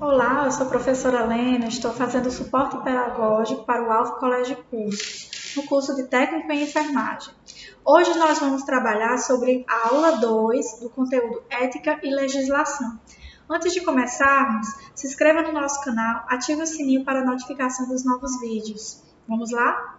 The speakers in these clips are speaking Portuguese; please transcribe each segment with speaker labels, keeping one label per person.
Speaker 1: Olá, eu sou a professora Lena, estou fazendo suporte pedagógico para o Alvo Colégio Cursos, no curso de Técnico em Enfermagem. Hoje nós vamos trabalhar sobre a aula 2 do conteúdo Ética e Legislação. Antes de começarmos, se inscreva no nosso canal, ative o sininho para a notificação dos novos vídeos. Vamos lá?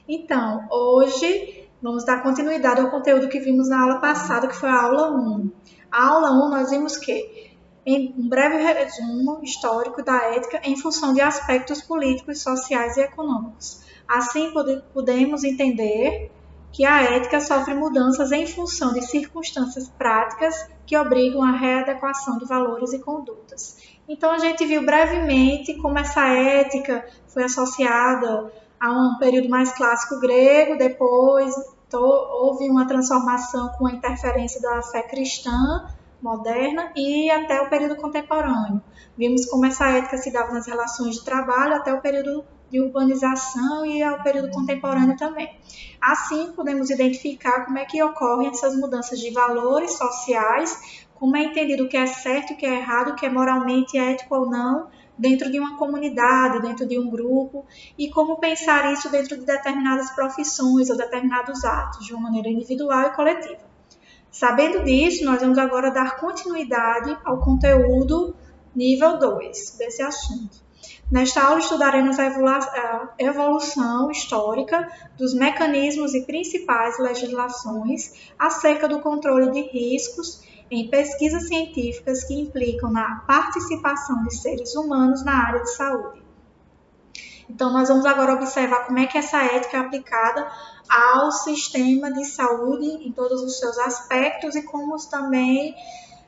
Speaker 1: Então, hoje vamos dar continuidade ao conteúdo que vimos na aula passada, que foi a aula 1. A aula 1 nós vimos que em um breve resumo histórico da ética em função de aspectos políticos, sociais e econômicos. Assim, podemos entender que a ética sofre mudanças em função de circunstâncias práticas que obrigam a readequação de valores e condutas. Então, a gente viu brevemente como essa ética foi associada a um período mais clássico grego, depois houve uma transformação com a interferência da fé cristã moderna e até o período contemporâneo. Vimos como essa ética se dava nas relações de trabalho até o período de urbanização e ao período contemporâneo também. Assim, podemos identificar como é que ocorrem essas mudanças de valores sociais, como é entendido o que é certo, o que é errado, o que é moralmente ético ou não, dentro de uma comunidade, dentro de um grupo, e como pensar isso dentro de determinadas profissões ou determinados atos, de uma maneira individual e coletiva. Sabendo disso, nós vamos agora dar continuidade ao conteúdo nível 2 desse assunto. Nesta aula estudaremos a evolução histórica dos mecanismos e principais legislações acerca do controle de riscos em pesquisas científicas que implicam na participação de seres humanos na área de saúde. Então, nós vamos agora observar como é que essa ética é aplicada ao sistema de saúde em todos os seus aspectos e como também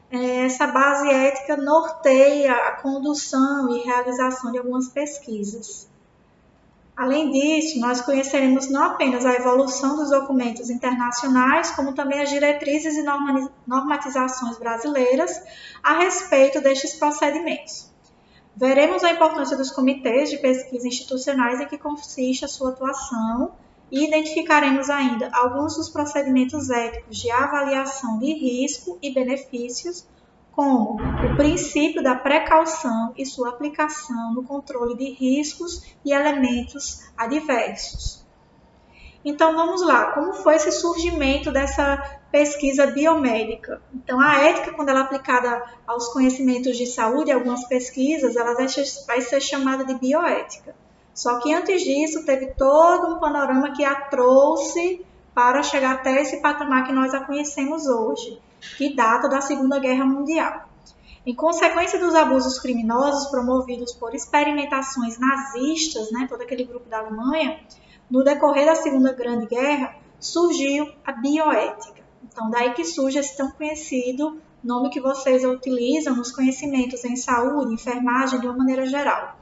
Speaker 1: essa base ética norteia a condução e realização de algumas pesquisas. Além disso, nós conheceremos não apenas a evolução dos documentos internacionais, como também as diretrizes e normatizações brasileiras a respeito destes procedimentos. Veremos a importância dos comitês de pesquisa institucionais em que consiste a sua atuação e identificaremos ainda alguns dos procedimentos éticos de avaliação de risco e benefícios, como o princípio da precaução e sua aplicação no controle de riscos e elementos adversos. Então, vamos lá, como foi esse surgimento dessa pesquisa biomédica? Então, a ética, quando ela é aplicada aos conhecimentos de saúde, algumas pesquisas, ela vai ser chamada de bioética. Só que antes disso, teve todo um panorama que a trouxe para chegar até esse patamar que nós a conhecemos hoje, que data da Segunda Guerra Mundial. Em consequência dos abusos criminosos promovidos por experimentações nazistas, todo aquele grupo da Alemanha, no decorrer da Segunda Grande Guerra, surgiu a bioética. Então, daí que surge esse tão conhecido nome que vocês utilizam nos conhecimentos em saúde, enfermagem, de uma maneira geral.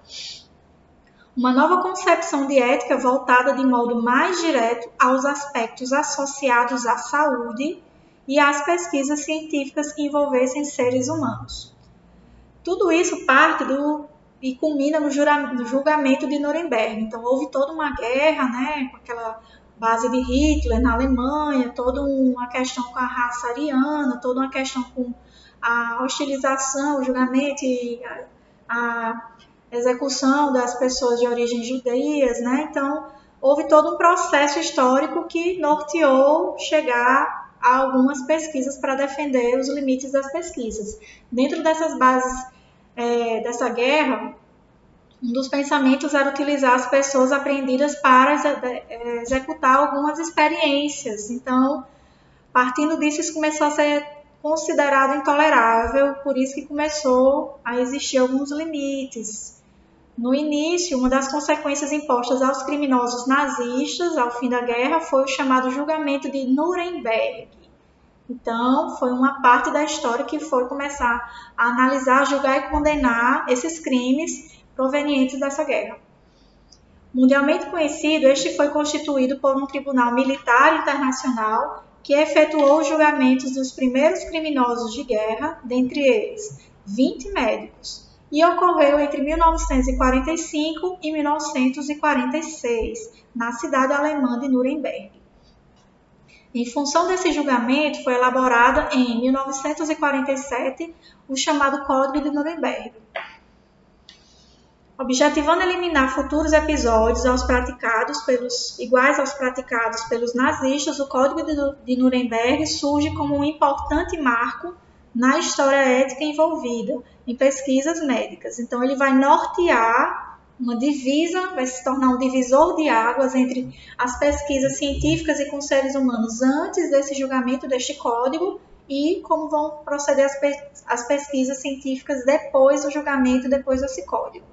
Speaker 1: Uma nova concepção de ética voltada de modo mais direto aos aspectos associados à saúde e às pesquisas científicas que envolvessem seres humanos. Tudo isso parte e culmina no julgamento de Nuremberg. Então, houve toda uma guerra, com aquela base de Hitler na Alemanha, toda uma questão com a raça ariana, toda uma questão com a hostilização, o julgamento e a execução das pessoas de origem judias, Então, houve todo um processo histórico que norteou chegar a algumas pesquisas para defender os limites das pesquisas. Dentro dessas bases dessa guerra, um dos pensamentos era utilizar as pessoas apreendidas para executar algumas experiências. Então, partindo disso, isso começou a ser considerado intolerável, por isso que começou a existir alguns limites. No início, uma das consequências impostas aos criminosos nazistas ao fim da guerra foi o chamado julgamento de Nuremberg. Então, foi uma parte da história que foi começar a analisar, julgar e condenar esses crimes provenientes dessa guerra. Mundialmente conhecido, este foi constituído por um tribunal militar internacional que efetuou os julgamentos dos primeiros criminosos de guerra, dentre eles 20 médicos, e ocorreu entre 1945 e 1946, na cidade alemã de Nuremberg. Em função desse julgamento, foi elaborada em 1947 o chamado Código de Nuremberg. objetivando eliminar futuros episódios iguais aos praticados pelos nazistas. O Código de Nuremberg surge como um importante marco na história ética envolvida em pesquisas médicas. Então, ele vai nortear uma divisa, vai se tornar um divisor de águas entre as pesquisas científicas e com seres humanos antes desse julgamento deste código e como vão proceder as pesquisas científicas depois do julgamento, depois desse código.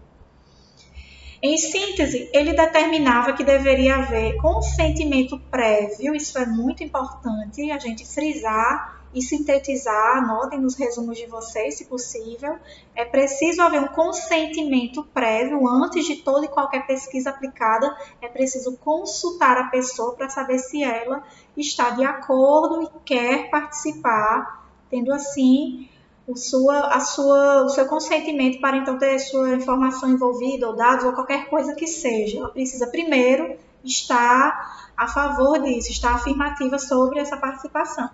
Speaker 1: Em síntese, ele determinava que deveria haver consentimento prévio, isso é muito importante a gente frisar e sintetizar, anotem nos resumos de vocês, se possível. É preciso haver um consentimento prévio antes de toda e qualquer pesquisa aplicada, é preciso consultar a pessoa para saber se ela está de acordo e quer participar, tendo assim o seu consentimento para então ter sua informação envolvida, ou dados, ou qualquer coisa que seja. Ela precisa primeiro estar a favor disso, estar afirmativa sobre essa participação.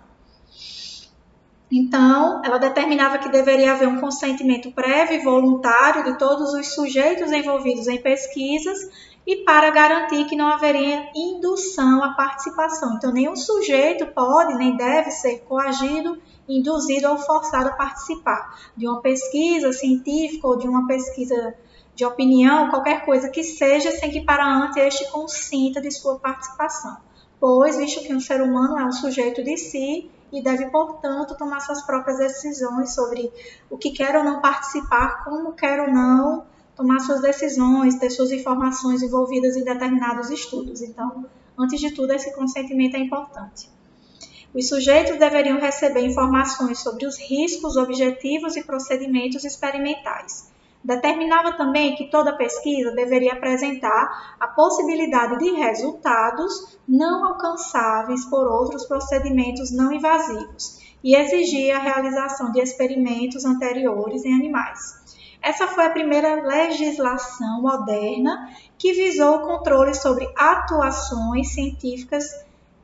Speaker 1: Então, ela determinava que deveria haver um consentimento prévio e voluntário de todos os sujeitos envolvidos em pesquisas e para garantir que não haveria indução à participação. Então, nenhum sujeito pode nem deve ser coagido, induzido ou forçado a participar de uma pesquisa científica ou de uma pesquisa de opinião, qualquer coisa que seja, sem que para antes este consinta de sua participação. Pois, visto que um ser humano é um sujeito de si e deve, portanto, tomar suas próprias decisões sobre o que quer ou não participar, como quer ou não tomar suas decisões, ter suas informações envolvidas em determinados estudos. Então, antes de tudo, esse consentimento é importante. Os sujeitos deveriam receber informações sobre os riscos, objetivos e procedimentos experimentais. Determinava também que toda pesquisa deveria apresentar a possibilidade de resultados não alcançáveis por outros procedimentos não invasivos e exigia a realização de experimentos anteriores em animais. Essa foi a primeira legislação moderna que visou o controle sobre atuações científicas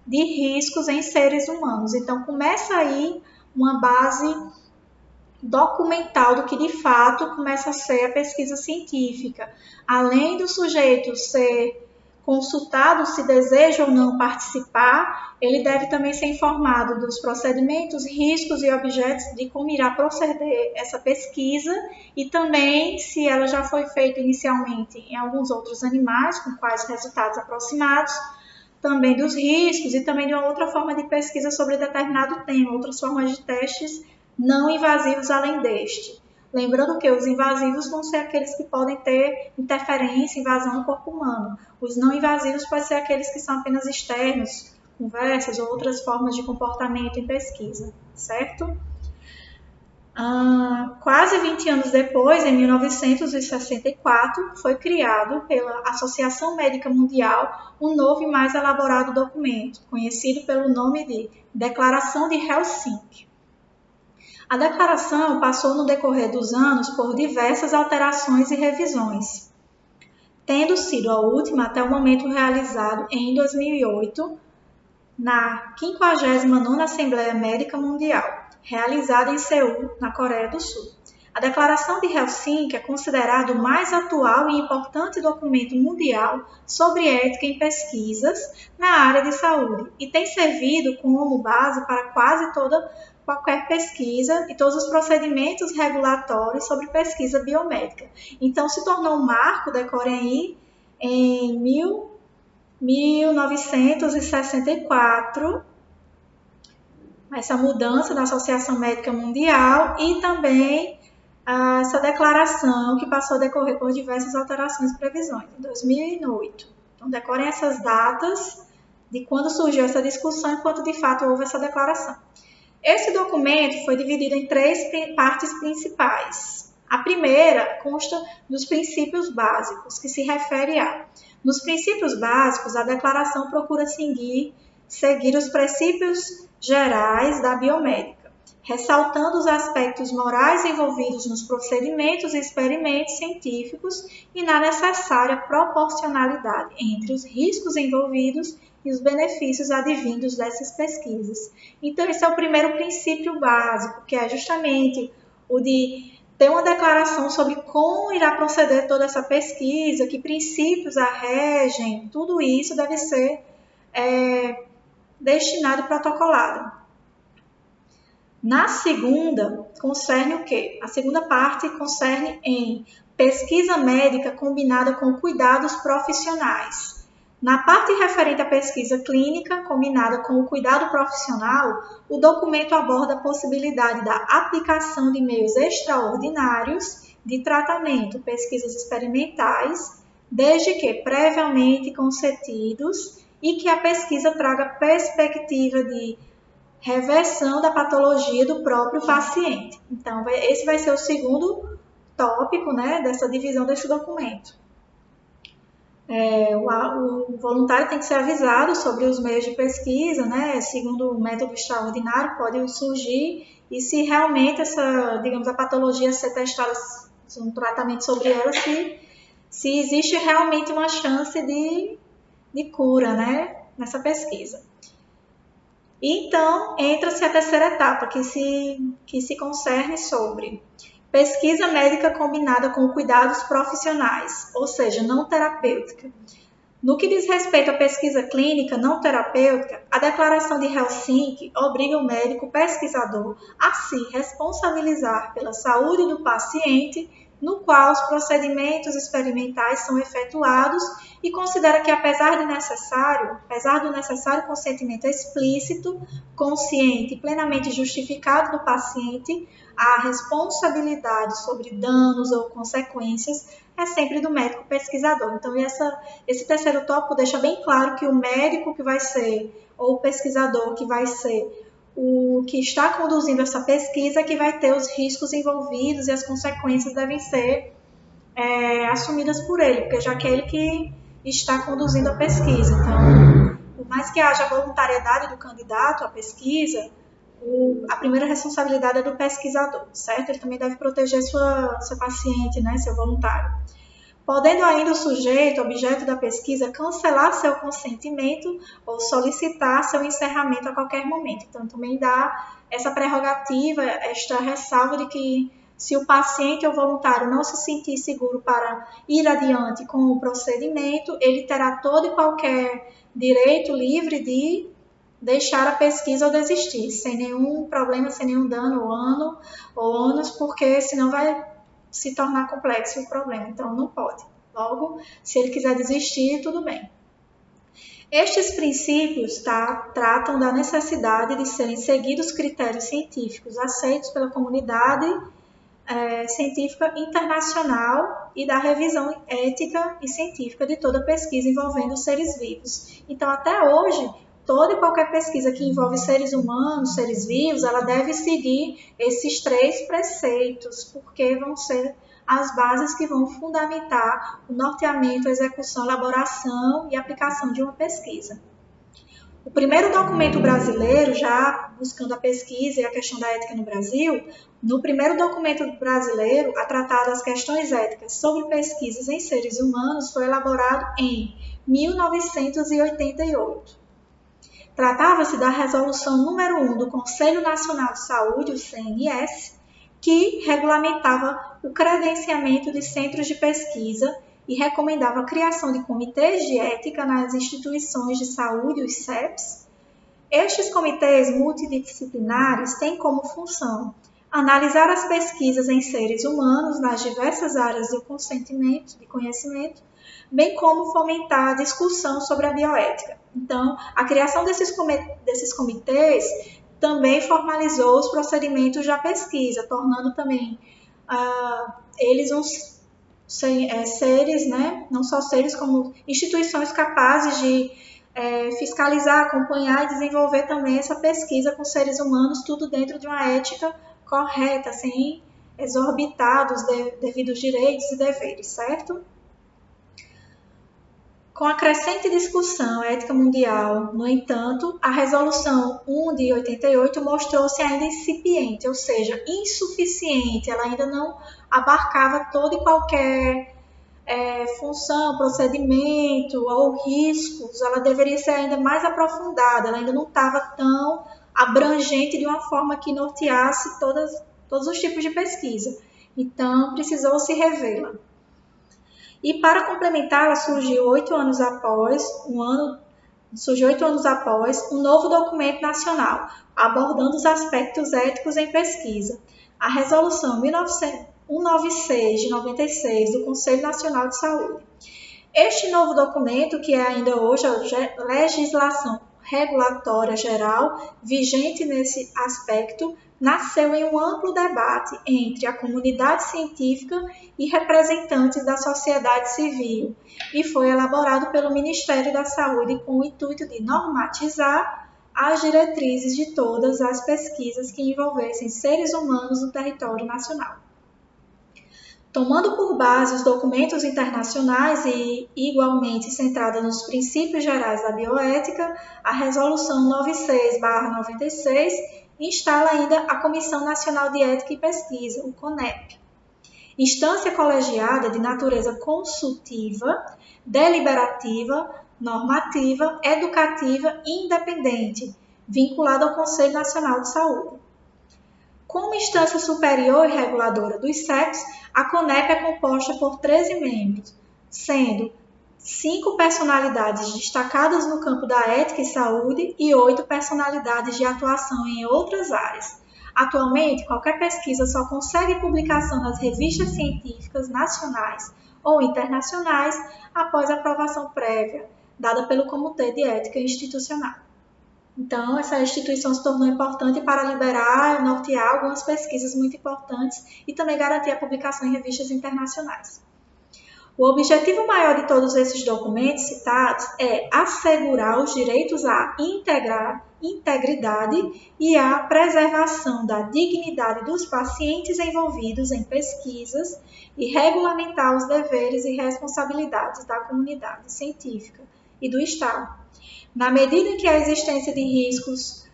Speaker 1: de riscos em seres humanos. Então, começa aí uma base documental do que de fato começa a ser a pesquisa científica. Além do sujeito ser consultado se deseja ou não participar, ele deve também ser informado dos procedimentos, riscos e objetos de como irá proceder essa pesquisa e também se ela já foi feita inicialmente em alguns outros animais, com quais resultados aproximados, também dos riscos e também de uma outra forma de pesquisa sobre determinado tema, outras formas de testes não invasivos além deste. Lembrando que os invasivos vão ser aqueles que podem ter interferência, invasão no corpo humano. Os não invasivos podem ser aqueles que são apenas externos, conversas ou outras formas de comportamento em pesquisa, certo? Quase 20 anos depois, em 1964, foi criado pela Associação Médica Mundial um novo e mais elaborado documento, conhecido pelo nome de Declaração de Helsinki. A declaração passou no decorrer dos anos por diversas alterações e revisões, tendo sido a última até o momento realizado em 2008, na 59ª Assembleia Médica Mundial, realizada em Seul, na Coreia do Sul. A Declaração de Helsinki é considerado o mais atual e importante documento mundial sobre ética em pesquisas na área de saúde e tem servido como base para qualquer pesquisa e todos os procedimentos regulatórios sobre pesquisa biomédica. Então, se tornou um marco, decorem aí, em 1964, essa mudança da Associação Médica Mundial e também essa declaração que passou a decorrer por diversas alterações e previsões, em 2008. Então, decorem essas datas de quando surgiu essa discussão e quando de fato houve essa declaração. Esse documento foi dividido em 3 partes principais. A primeira consta dos princípios básicos, que se refere a... Nos princípios básicos, a declaração procura seguir os princípios gerais da biomédica, ressaltando os aspectos morais envolvidos nos procedimentos e experimentos científicos e na necessária proporcionalidade entre os riscos envolvidos e os benefícios advindos dessas pesquisas. Então, esse é o primeiro princípio básico, que é justamente o de ter uma declaração sobre como irá proceder toda essa pesquisa, que princípios a regem, tudo isso deve ser destinado e protocolado. Na segunda, concerne o quê? A segunda parte concerne em pesquisa médica combinada com cuidados profissionais. Na parte referente à pesquisa clínica, combinada com o cuidado profissional, o documento aborda a possibilidade da aplicação de meios extraordinários de tratamento, pesquisas experimentais, desde que previamente consentidos e que a pesquisa traga perspectiva de reversão da patologia do próprio paciente. Então, esse vai ser o segundo tópico, né, dessa divisão desse documento. O voluntário tem que ser avisado sobre os meios de pesquisa, né? Segundo o método extraordinário, pode surgir, e se realmente a patologia ser testada, um tratamento sobre ela, se existe realmente uma chance de cura, né? Nessa pesquisa. Então, entra-se a terceira etapa, que se concerne sobre pesquisa médica combinada com cuidados profissionais, ou seja, não terapêutica. No que diz respeito à pesquisa clínica não terapêutica, a Declaração de Helsinki obriga o médico pesquisador a se responsabilizar pela saúde do paciente, no qual os procedimentos experimentais são efetuados, e considera que, apesar do necessário consentimento explícito, consciente e plenamente justificado do paciente, a responsabilidade sobre danos ou consequências é sempre do médico pesquisador. Então, esse terceiro tópico deixa bem claro que o médico que vai ser, ou o pesquisador que vai ser o que está conduzindo essa pesquisa, que vai ter os riscos envolvidos e as consequências devem ser assumidas por ele, porque já que é ele que está conduzindo a pesquisa. Então, por mais que haja voluntariedade do candidato à pesquisa, a primeira responsabilidade é do pesquisador, certo? Ele também deve proteger seu paciente, né, seu voluntário. Podendo ainda o sujeito, objeto da pesquisa, cancelar seu consentimento ou solicitar seu encerramento a qualquer momento. Então, também dá essa prerrogativa, esta ressalva de que, se o paciente ou voluntário não se sentir seguro para ir adiante com o procedimento, ele terá todo e qualquer direito livre de deixar a pesquisa ou desistir, sem nenhum problema, sem nenhum dano ou ônus, porque senão vai se tornar complexo o problema, então não pode. Logo, se ele quiser desistir, tudo bem. Estes princípios tratam da necessidade de serem seguidos critérios científicos aceitos pela comunidade científica internacional e da revisão ética e científica de toda pesquisa envolvendo seres vivos. Então, até hoje, toda e qualquer pesquisa que envolve seres humanos, seres vivos, ela deve seguir esses 3 preceitos, porque vão ser as bases que vão fundamentar o norteamento, a execução, a elaboração e aplicação de uma pesquisa. O primeiro documento brasileiro, já buscando a pesquisa e a questão da ética no Brasil, no primeiro documento brasileiro a tratar das questões éticas sobre pesquisas em seres humanos, foi elaborado em 1988. Tratava-se da resolução número 1 do Conselho Nacional de Saúde, o CNS, que regulamentava o credenciamento de centros de pesquisa e recomendava a criação de comitês de ética nas instituições de saúde, os CEPs. Estes comitês multidisciplinares têm como função analisar as pesquisas em seres humanos nas diversas áreas do consentimento, de conhecimento, bem como fomentar a discussão sobre a bioética. Então, a criação desses comitês também formalizou os procedimentos da pesquisa, tornando também eles seres, né? Não só seres, como instituições capazes de fiscalizar, acompanhar e desenvolver também essa pesquisa com seres humanos, tudo dentro de uma ética correta, sem exorbitar dos devidos direitos e deveres, certo? Com a crescente discussão ética mundial, no entanto, a Resolução 1 de 88 mostrou-se ainda incipiente, ou seja, insuficiente. Ela ainda não abarcava toda e qualquer função, procedimento ou riscos. Ela deveria ser ainda mais aprofundada, ela ainda não estava tão abrangente de uma forma que norteasse todos os tipos de pesquisa. Então, precisou se revê-la. E para complementá-la, surgiu 8 anos após um novo documento nacional, abordando os aspectos éticos em pesquisa, a Resolução 196 de 96 do Conselho Nacional de Saúde. Este novo documento, que é ainda hoje a legislação regulatória geral vigente nesse aspecto, nasceu em um amplo debate entre a comunidade científica e representantes da sociedade civil e foi elaborado pelo Ministério da Saúde com o intuito de normatizar as diretrizes de todas as pesquisas que envolvessem seres humanos no território nacional. Tomando por base os documentos internacionais e, igualmente, centrada nos princípios gerais da bioética, a Resolução 96/96 instala ainda a Comissão Nacional de Ética e Pesquisa, o CONEP, instância colegiada de natureza consultiva, deliberativa, normativa, educativa e independente, vinculada ao Conselho Nacional de Saúde. Como instância superior e reguladora dos CEPs, a CONEP é composta por 13 membros, sendo 5 personalidades destacadas no campo da ética e saúde e 8 personalidades de atuação em outras áreas. Atualmente, qualquer pesquisa só consegue publicação nas revistas científicas nacionais ou internacionais após aprovação prévia, dada pelo Comitê de Ética Institucional. Então, essa instituição se tornou importante para liberar e nortear algumas pesquisas muito importantes e também garantir a publicação em revistas internacionais. O objetivo maior de todos esses documentos citados é assegurar os direitos à integridade e à preservação da dignidade dos pacientes envolvidos em pesquisas e regulamentar os deveres e responsabilidades da comunidade científica e do Estado. Na medida em que a existência de riscos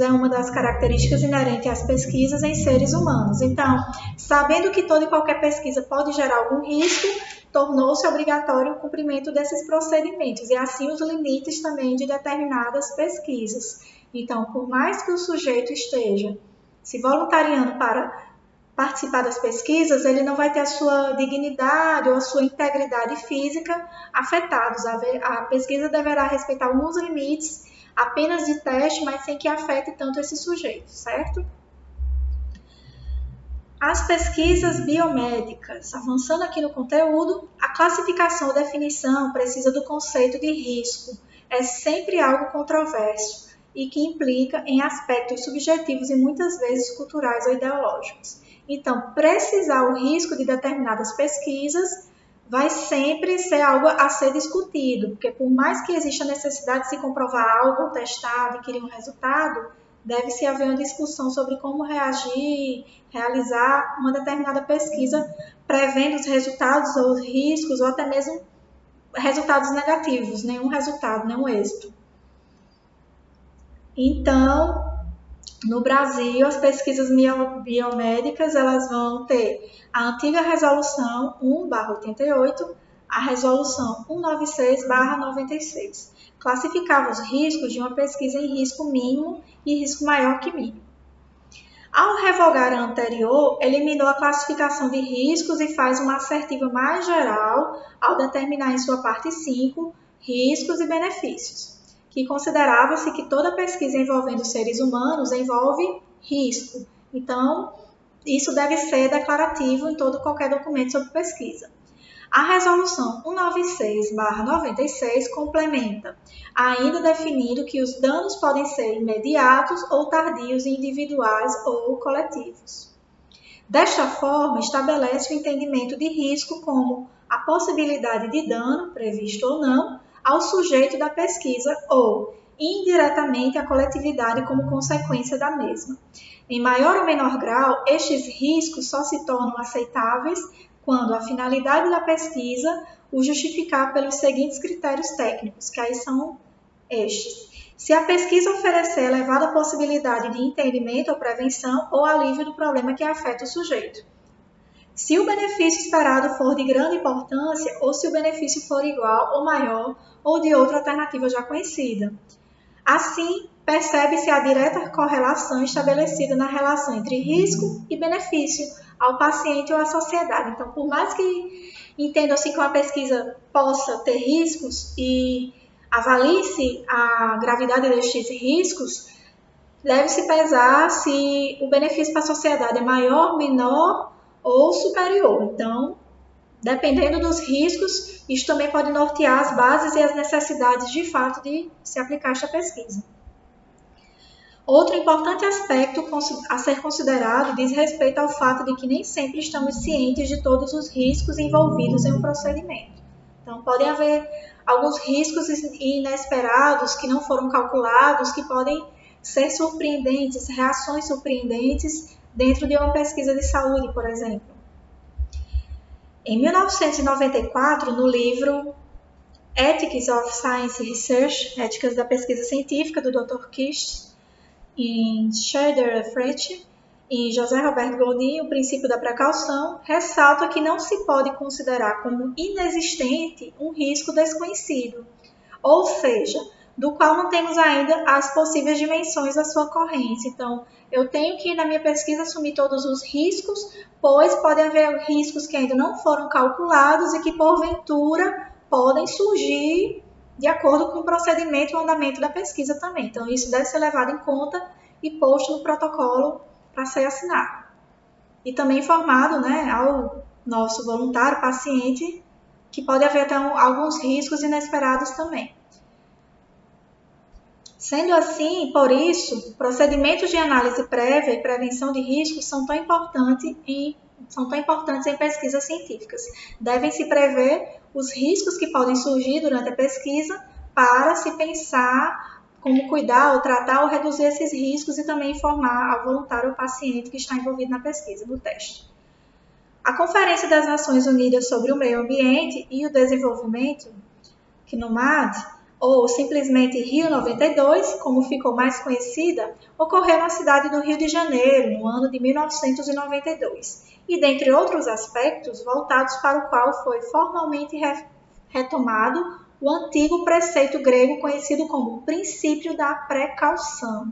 Speaker 1: é uma das características inerentes às pesquisas em seres humanos. Então, sabendo que toda e qualquer pesquisa pode gerar algum risco, tornou-se obrigatório o cumprimento desses procedimentos e assim os limites também de determinadas pesquisas. Então, por mais que o sujeito esteja se voluntariando para participar das pesquisas, ele não vai ter a sua dignidade ou a sua integridade física afetados. A pesquisa deverá respeitar alguns limites apenas de teste, mas sem que afete tanto esse sujeito, certo? As pesquisas biomédicas. Avançando aqui no conteúdo, a classificação ou definição precisa do conceito de risco. É sempre algo controverso e que implica em aspectos subjetivos e muitas vezes culturais ou ideológicos. Então, precisar o risco de determinadas pesquisas vai sempre ser algo a ser discutido, porque por mais que exista a necessidade de se comprovar algo, testar, adquirir um resultado, deve-se haver uma discussão sobre como reagir, realizar uma determinada pesquisa, prevendo os resultados ou os riscos, ou até mesmo resultados negativos, nenhum resultado, nenhum êxito. Então, no Brasil, as pesquisas biomédicas elas vão ter a antiga Resolução 1/88, a Resolução 196/96. Classificava os riscos de uma pesquisa em risco mínimo e risco maior que mínimo. Ao revogar a anterior, eliminou a classificação de riscos e faz uma assertiva mais geral ao determinar em sua parte 5 riscos e benefícios, que considerava-se que toda pesquisa envolvendo seres humanos envolve risco. Então, isso deve ser declarativo em qualquer documento sobre pesquisa. A Resolução 196/96 complementa, ainda definindo que os danos podem ser imediatos ou tardios, individuais ou coletivos. Desta forma, estabelece o entendimento de risco como a possibilidade de dano, previsto ou não, ao sujeito da pesquisa ou, indiretamente, à coletividade como consequência da mesma. Em maior ou menor grau, estes riscos só se tornam aceitáveis quando a finalidade da pesquisa o justificar pelos seguintes critérios técnicos, que aí são estes. Se a pesquisa oferecer elevada possibilidade de entendimento ou prevenção ou alívio do problema que afeta o sujeito. Se o benefício esperado for de grande importância ou se o benefício for igual ou maior ou de outra alternativa já conhecida. Assim, percebe-se a direta correlação estabelecida na relação entre risco e benefício, ao paciente ou à sociedade. Então, por mais que entenda-se que uma pesquisa possa ter riscos e avalie-se a gravidade destes riscos, deve-se pesar se o benefício para a sociedade é maior, menor ou superior. Então, dependendo dos riscos, isso também pode nortear as bases e as necessidades de fato de se aplicar esta pesquisa. Outro importante aspecto a ser considerado diz respeito ao fato de que nem sempre estamos cientes de todos os riscos envolvidos em um procedimento. Então, podem haver alguns riscos inesperados que não foram calculados, que podem ser surpreendentes, reações surpreendentes dentro de uma pesquisa de saúde, por exemplo. Em 1994, no livro Ethics of Science Research, Éticas da Pesquisa Científica, do Dr. Kish, em Schroeder French e José Roberto Goldin, o princípio da precaução, ressalta que não se pode considerar como inexistente um risco desconhecido, ou seja, do qual não temos ainda as possíveis dimensões da sua ocorrência. Então, eu tenho que, na minha pesquisa, assumir todos os riscos, pois podem haver riscos que ainda não foram calculados e que, porventura, podem surgir de acordo com o procedimento e o andamento da pesquisa também. Então, isso deve ser levado em conta e posto no protocolo para ser assinado. E também informado, né, ao nosso voluntário, paciente, que pode haver até alguns riscos inesperados também. Sendo assim, por isso, procedimentos de análise prévia e prevenção de riscos são tão importantes em pesquisas científicas. Devem-se prever os riscos que podem surgir durante a pesquisa para se pensar como cuidar ou tratar ou reduzir esses riscos e também informar ao voluntário ou paciente que está envolvido na pesquisa, no teste. A Conferência das Nações Unidas sobre o Meio Ambiente e o Desenvolvimento, CNUMAD, ou simplesmente Rio 92, como ficou mais conhecida, ocorreu na cidade do Rio de Janeiro, no ano de 1992, e dentre outros aspectos voltados para o qual foi formalmente retomado o antigo preceito grego conhecido como princípio da precaução.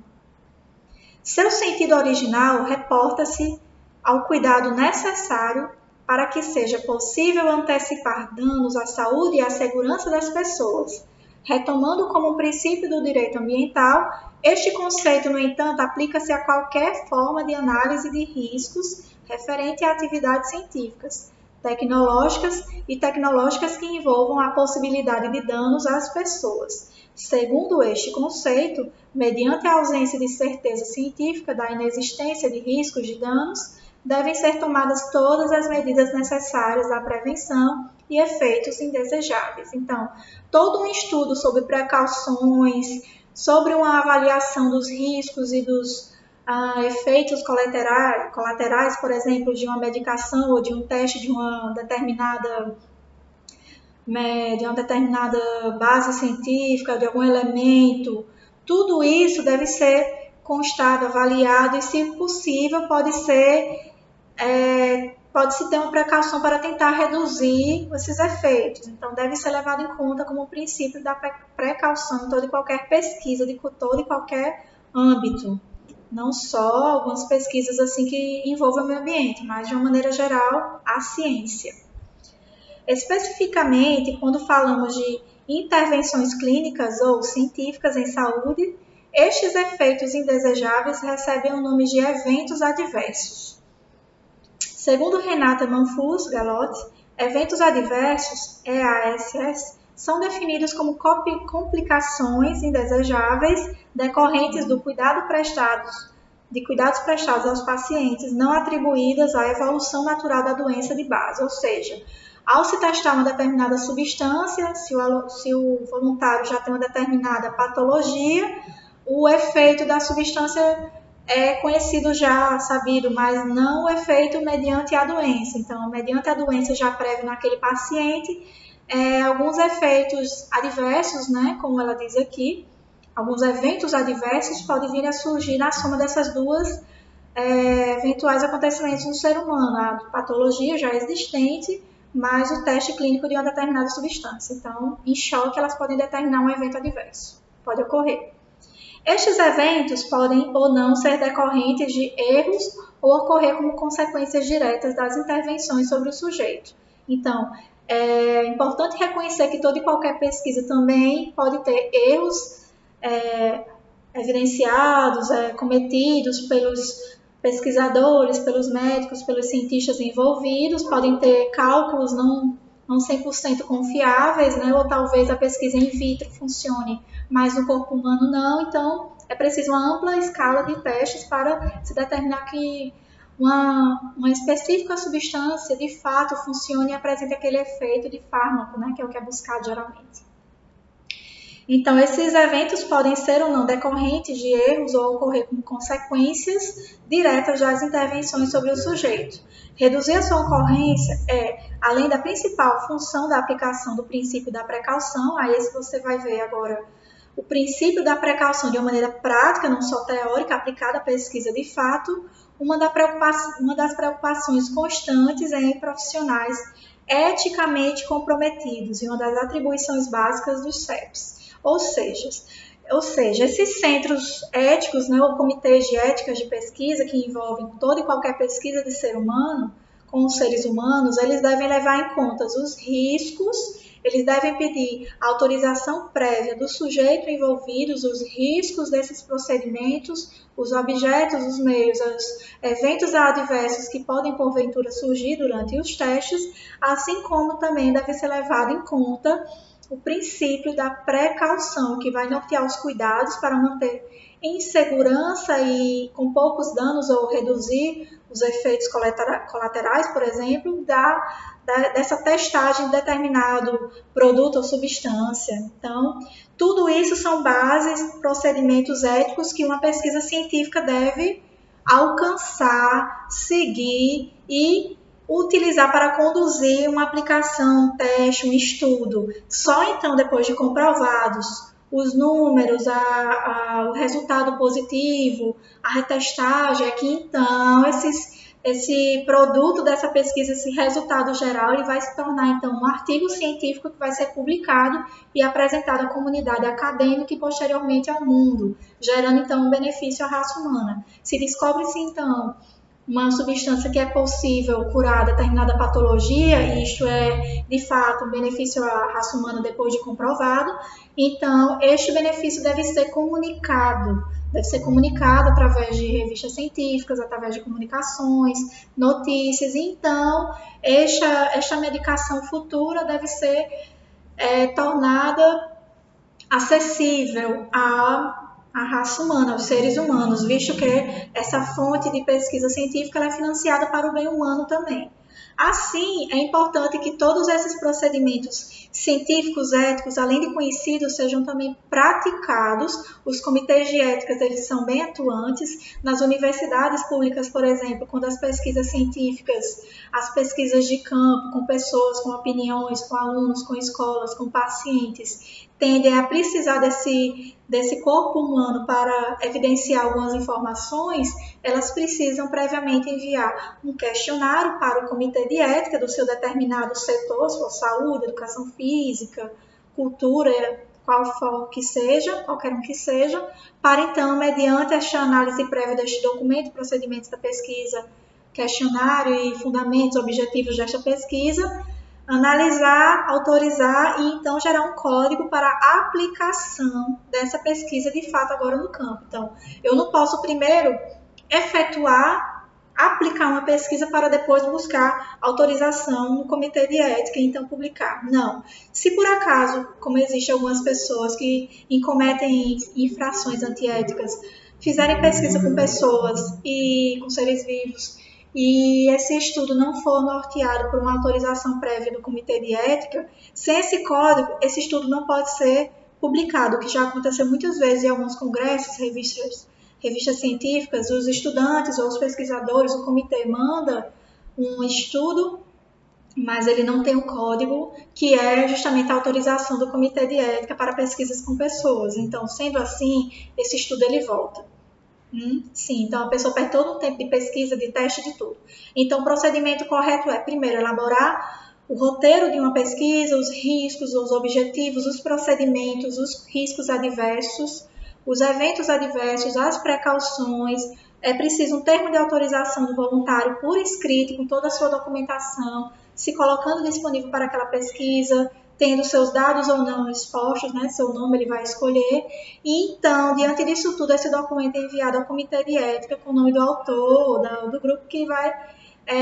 Speaker 1: Seu sentido original reporta-se ao cuidado necessário para que seja possível antecipar danos à saúde e à segurança das pessoas. Retomando como um princípio do direito ambiental, este conceito, no entanto, aplica-se a qualquer forma de análise de riscos referente a atividades científicas, tecnológicas que envolvam a possibilidade de danos às pessoas. Segundo este conceito, mediante a ausência de certeza científica da inexistência de riscos de danos, devem ser tomadas todas as medidas necessárias à prevenção e efeitos indesejáveis. Então, todo um estudo sobre precauções, sobre uma avaliação dos riscos e dos efeitos colaterais, por exemplo, de uma medicação ou de um teste de uma determinada base científica, de algum elemento, tudo isso deve ser constado, avaliado e, se possível, pode-se ter uma precaução para tentar reduzir esses efeitos. Então, deve ser levado em conta como princípio da precaução em toda e qualquer pesquisa, de todo e qualquer âmbito. Não só algumas pesquisas assim que envolvem o meio ambiente, mas, de uma maneira geral, a ciência. Especificamente, quando falamos de intervenções clínicas ou científicas em saúde, estes efeitos indesejáveis recebem o nome de eventos adversos. Segundo Renata Manfus-Gallotti, eventos adversos, EASS, são definidos como complicações indesejáveis decorrentes de cuidados prestados aos pacientes não atribuídas à evolução natural da doença de base, ou seja, ao se testar uma determinada substância, se o voluntário já tem uma determinada patologia, o efeito da substância é conhecido já, sabido, mas não o efeito mediante a doença. Então, mediante a doença já prévia naquele paciente, alguns efeitos adversos, né, como ela diz aqui, alguns eventos adversos podem vir a surgir na soma dessas duas eventuais acontecimentos no ser humano, a patologia já existente, mais o teste clínico de uma determinada substância. Então, em choque, elas podem determinar um evento adverso. Pode ocorrer. Estes eventos podem ou não ser decorrentes de erros ou ocorrer como consequências diretas das intervenções sobre o sujeito. Então, é importante reconhecer que toda e qualquer pesquisa também pode ter erros evidenciados, cometidos pelos pesquisadores, pelos médicos, pelos cientistas envolvidos, podem ter cálculos não 100% confiáveis, né? Ou talvez a pesquisa in vitro funcione, mas no corpo humano não. Então, é preciso uma ampla escala de testes para se determinar que uma específica substância de fato funcione e apresente aquele efeito de fármaco, né? Que é o que é buscado geralmente. Então, esses eventos podem ser ou não decorrentes de erros ou ocorrer como consequências diretas das intervenções sobre o sujeito. Reduzir a sua ocorrência além da principal função da aplicação do princípio da precaução, aí esse você vai ver agora o princípio da precaução de uma maneira prática, não só teórica, aplicada à pesquisa de fato, uma das preocupações constantes em profissionais eticamente comprometidos e uma das atribuições básicas dos CEPs. Ou seja, esses centros éticos, né, ou comitês de éticas de pesquisa que envolvem toda e qualquer pesquisa de ser humano com os seres humanos, eles devem levar em conta os riscos, eles devem pedir autorização prévia do sujeito envolvido, os riscos desses procedimentos, os objetos, os meios, os eventos adversos que podem porventura surgir durante os testes, assim como também deve ser levado em conta o princípio da precaução, que vai nortear os cuidados para manter em segurança e com poucos danos ou reduzir os efeitos colaterais, por exemplo, dessa testagem de determinado produto ou substância. Então, tudo isso são bases, procedimentos éticos que uma pesquisa científica deve alcançar, seguir e utilizar para conduzir uma aplicação, um teste, um estudo. Só então, depois de comprovados os números, o resultado positivo, a retestagem, é que então esse produto dessa pesquisa, esse resultado geral, ele vai se tornar então um artigo científico que vai ser publicado e apresentado à comunidade acadêmica e posteriormente ao mundo, gerando então um benefício à raça humana. Se descobre-se então uma substância que é possível curar determinada patologia, e isto é, de fato, um benefício à raça humana depois de comprovado, então, este benefício deve ser comunicado através de revistas científicas, através de comunicações, notícias, então, esta medicação futura deve ser tornada acessível à raça humana, aos seres humanos, visto que essa fonte de pesquisa científica ela é financiada para o bem humano também. Assim, é importante que todos esses procedimentos científicos, éticos, além de conhecidos, sejam também praticados. Os comitês de éticas, eles são bem atuantes. Nas universidades públicas, por exemplo, quando as pesquisas científicas, as pesquisas de campo, com pessoas, com opiniões, com alunos, com escolas, com pacientes, tendem a precisar desse corpo humano para evidenciar algumas informações, elas precisam previamente enviar um questionário para o comitê de ética do seu determinado setor, se for saúde, educação física, cultura, qualquer um que seja, para então, mediante esta análise prévia deste documento, procedimentos da pesquisa, questionário e fundamentos objetivos desta pesquisa, analisar, autorizar e então gerar um código para a aplicação dessa pesquisa de fato agora no campo. Então, eu não posso primeiro aplicar uma pesquisa para depois buscar autorização no comitê de ética e então publicar. Não. Se por acaso, como existem algumas pessoas que cometem infrações antiéticas, fizerem pesquisa com pessoas e com seres vivos, e esse estudo não for norteado por uma autorização prévia do Comitê de Ética, sem esse código, esse estudo não pode ser publicado, o que já aconteceu muitas vezes em alguns congressos, revistas científicas, os estudantes ou os pesquisadores, o comitê manda um estudo, mas ele não tem o código, que é justamente a autorização do Comitê de Ética para pesquisas com pessoas. Então, sendo assim, esse estudo ele volta. Sim, então a pessoa perde todo o tempo de pesquisa, de teste, de tudo. Então, o procedimento correto é, primeiro, elaborar o roteiro de uma pesquisa, os riscos, os objetivos, os procedimentos, os riscos adversos, os eventos adversos, as precauções. É preciso um termo de autorização do voluntário por escrito, com toda a sua documentação, se colocando disponível para aquela pesquisa, tendo seus dados ou não expostos, né? Seu nome ele vai escolher. E então, diante disso tudo, esse documento é enviado ao comitê de ética com o nome do autor, do grupo que vai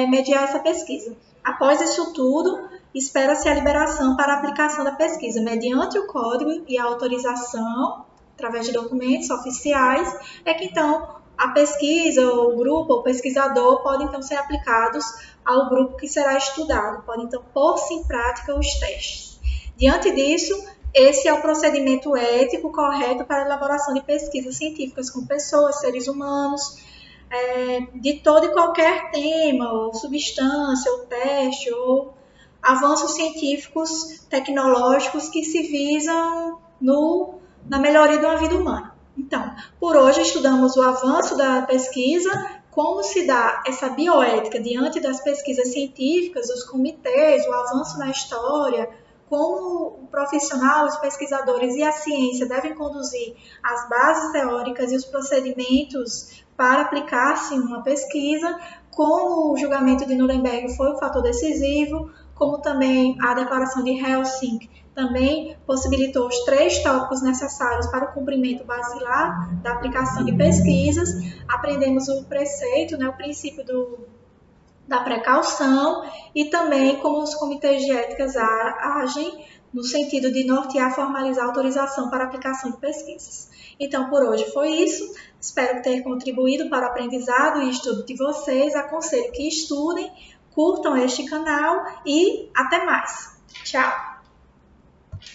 Speaker 1: mediar essa pesquisa. Após isso tudo, espera-se a liberação para a aplicação da pesquisa, mediante o código e a autorização, através de documentos oficiais, é que então a pesquisa, ou o grupo, ou o pesquisador, podem então ser aplicados ao grupo que será estudado, podem então pôr-se em prática os testes. Diante disso, esse é o procedimento ético correto para a elaboração de pesquisas científicas com pessoas, seres humanos, de todo e qualquer tema, ou substância, ou teste, ou avanços científicos, tecnológicos que se visam na melhoria de uma vida humana. Então, por hoje estudamos o avanço da pesquisa, como se dá essa bioética diante das pesquisas científicas, os comitês, o avanço na história, como o profissional, os pesquisadores e a ciência devem conduzir as bases teóricas e os procedimentos para aplicar-se uma pesquisa, como o julgamento de Nuremberg foi um fator decisivo, como também a Declaração de Helsinki também possibilitou os 3 tópicos necessários para o cumprimento basilar da aplicação de pesquisas. Aprendemos o preceito, o princípio da precaução e também como os comitês de éticas agem no sentido de nortear, formalizar a autorização para a aplicação de pesquisas. Então, por hoje foi isso. Espero ter contribuído para o aprendizado e estudo de vocês. Aconselho que estudem, curtam este canal e até mais. Tchau!